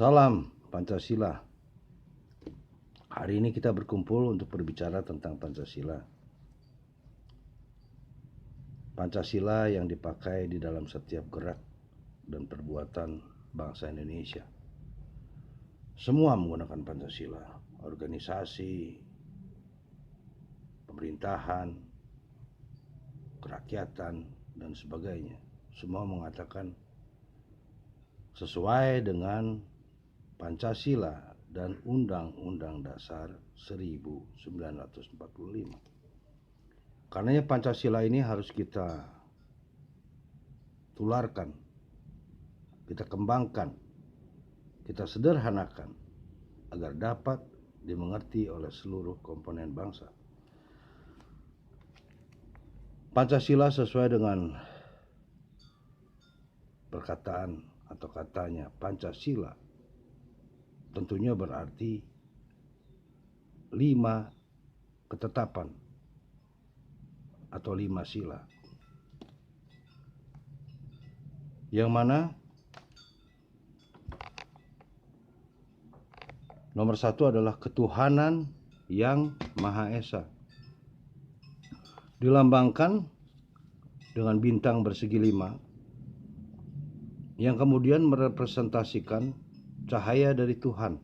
Salam Pancasila. Hari ini kita berkumpul untuk berbicara tentang Pancasila. Pancasila yang dipakai di dalam setiap gerak dan perbuatan bangsa Indonesia. Semua menggunakan Pancasila, organisasi, pemerintahan, kerakyatan, dan sebagainya. Semua mengatakan sesuai dengan Pancasila dan Undang-Undang Dasar 1945. Karenanya Pancasila ini harus kita tularkan, kita kembangkan, kita sederhanakan agar dapat dimengerti oleh seluruh komponen bangsa. Pancasila sesuai dengan perkataan atau katanya Pancasila tentunya berarti 5 ketetapan atau 5 sila. Yang mana nomor 1 adalah ketuhanan yang Maha Esa. Dilambangkan dengan bintang bersegi 5 yang kemudian merepresentasikan cahaya dari Tuhan.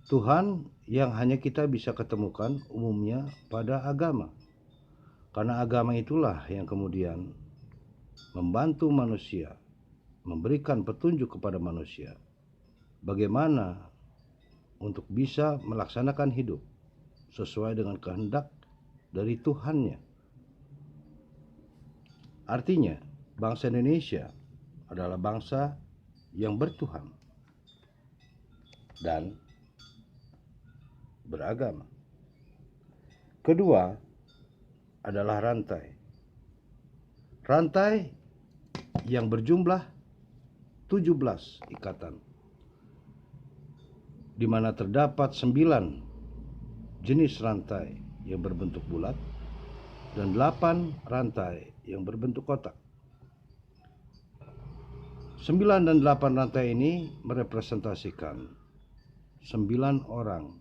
Tuhan yang hanya kita bisa ketemukan umumnya pada agama. Karena agama itulah yang kemudian membantu manusia, memberikan petunjuk kepada manusia bagaimana untuk bisa melaksanakan hidup sesuai dengan kehendak dari Tuhannya. Artinya, bangsa Indonesia adalah bangsa yang bertuhan dan beragama. Kedua adalah rantai. Rantai yang berjumlah 17 ikatan, di mana terdapat 9 jenis rantai yang berbentuk bulat dan 8 rantai yang berbentuk kotak. 9 dan 8 rantai ini merepresentasikan 9 orang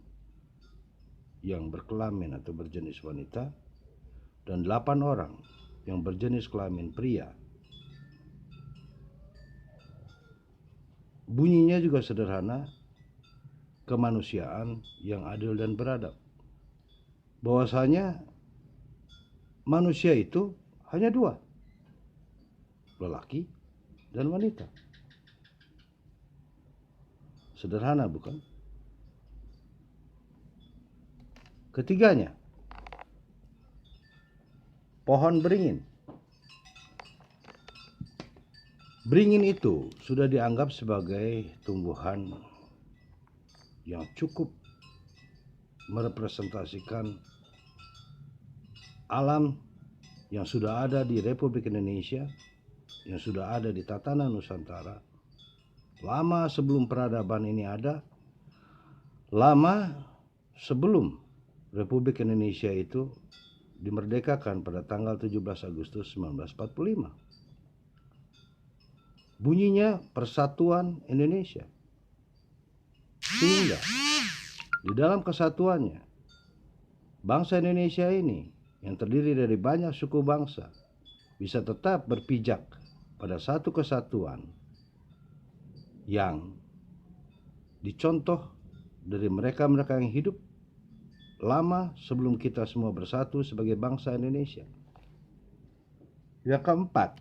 yang berkelamin atau berjenis wanita dan 8 orang yang berjenis kelamin pria. Bunyinya juga sederhana, kemanusiaan yang adil dan beradab. Bahwasanya manusia itu hanya 2, lelaki dan wanita. Sederhana bukan? Ketiganya, pohon beringin. Beringin itu sudah dianggap sebagai tumbuhan yang cukup merepresentasikan alam yang sudah ada di Republik Indonesia, yang sudah ada di tatanan Nusantara. Lama sebelum peradaban ini ada, lama sebelum Republik Indonesia itu dimerdekakan pada tanggal 17 Agustus 1945. Bunyinya Persatuan Indonesia. Sehingga di dalam kesatuannya, bangsa Indonesia ini yang terdiri dari banyak suku bangsa bisa tetap berpijak pada satu kesatuan yang dicontoh dari mereka-mereka yang hidup lama sebelum kita semua bersatu sebagai bangsa Indonesia. Yang keempat,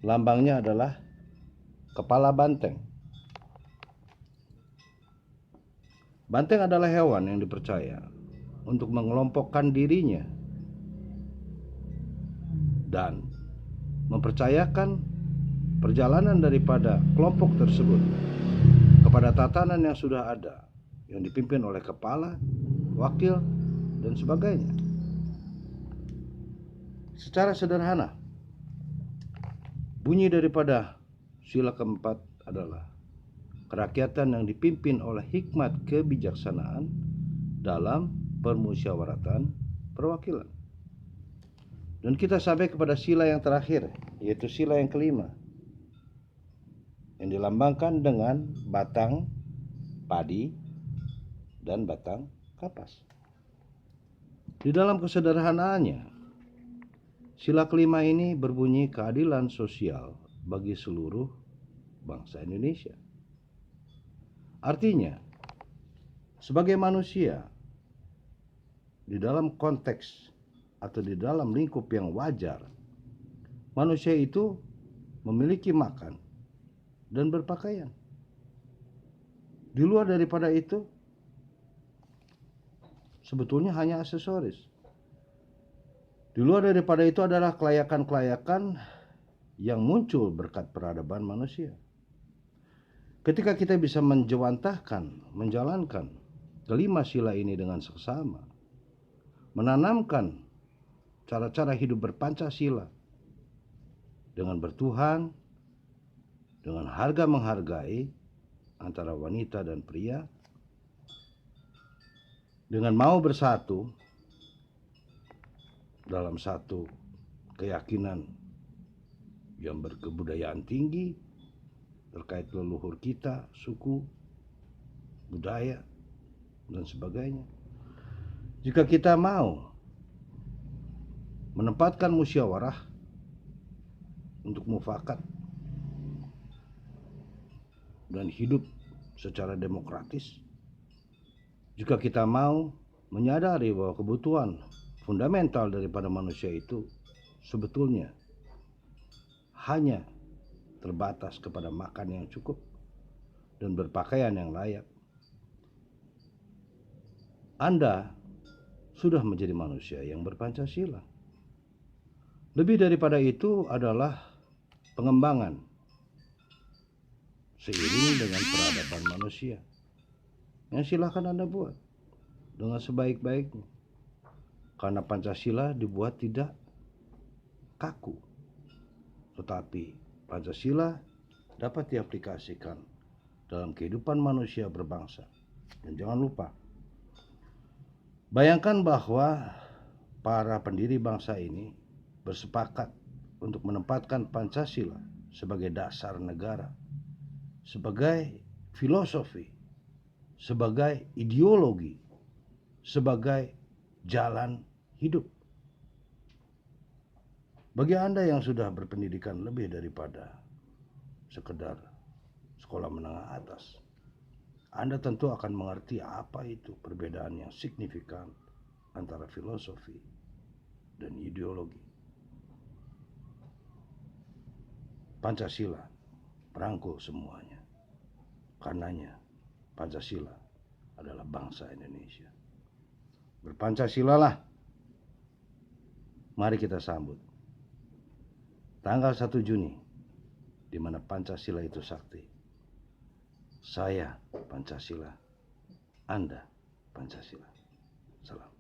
lambangnya adalah kepala banteng. Banteng adalah hewan yang dipercaya untuk mengelompokkan dirinya dan mempercayakan perjalanan daripada kelompok tersebut kepada tatanan yang sudah ada, yang dipimpin oleh kepala, wakil, dan sebagainya. Secara sederhana, bunyi daripada sila keempat adalah kerakyatan yang dipimpin oleh hikmat kebijaksanaan dalam permusyawaratan perwakilan. Dan kita sampai kepada sila yang terakhir, yaitu sila yang kelima, yang dilambangkan dengan batang padi dan batang kapas. Di dalam kesederhanaannya, sila kelima ini berbunyi keadilan sosial bagi seluruh bangsa Indonesia. Artinya, sebagai manusia, di dalam konteks atau di dalam lingkup yang wajar, manusia itu memiliki makan dan berpakaian. Di luar daripada itu, sebetulnya hanya aksesoris. Di luar daripada itu adalah kelayakan-kelayakan yang muncul berkat peradaban manusia. Ketika kita bisa menjalankan kelima sila ini dengan seksama, menanamkan cara-cara hidup berpancasila dengan bertuhan, dengan harga menghargai antara wanita dan pria, dengan mau bersatu dalam satu keyakinan yang berkebudayaan tinggi terkait leluhur kita, suku, budaya, dan sebagainya. Jika kita mau menempatkan musyawarah untuk mufakat dan hidup secara demokratis, jika kita mau menyadari bahwa kebutuhan fundamental daripada manusia itu sebetulnya hanya terbatas kepada makan yang cukup dan berpakaian yang layak, Anda sudah menjadi manusia yang berpancasila. Lebih daripada itu adalah pengembangan seiring dengan peradaban manusia yang silahkan Anda buat dengan sebaik-baiknya, karena Pancasila dibuat tidak kaku, tetapi Pancasila dapat diaplikasikan dalam kehidupan manusia berbangsa. Dan jangan lupa, bayangkan bahwa para pendiri bangsa ini bersepakat untuk menempatkan Pancasila sebagai dasar negara, sebagai filosofi, sebagai ideologi, sebagai jalan hidup. Bagi Anda yang sudah berpendidikan lebih daripada sekedar sekolah menengah atas, Anda tentu akan mengerti apa itu perbedaan yang signifikan antara filosofi dan ideologi. Pancasila merangkul semuanya. Karenanya Pancasila adalah bangsa Indonesia. Berpancasilalah. Mari kita sambut tanggal 1 Juni, di mana Pancasila itu sakti. Saya Pancasila, Anda Pancasila. Salam.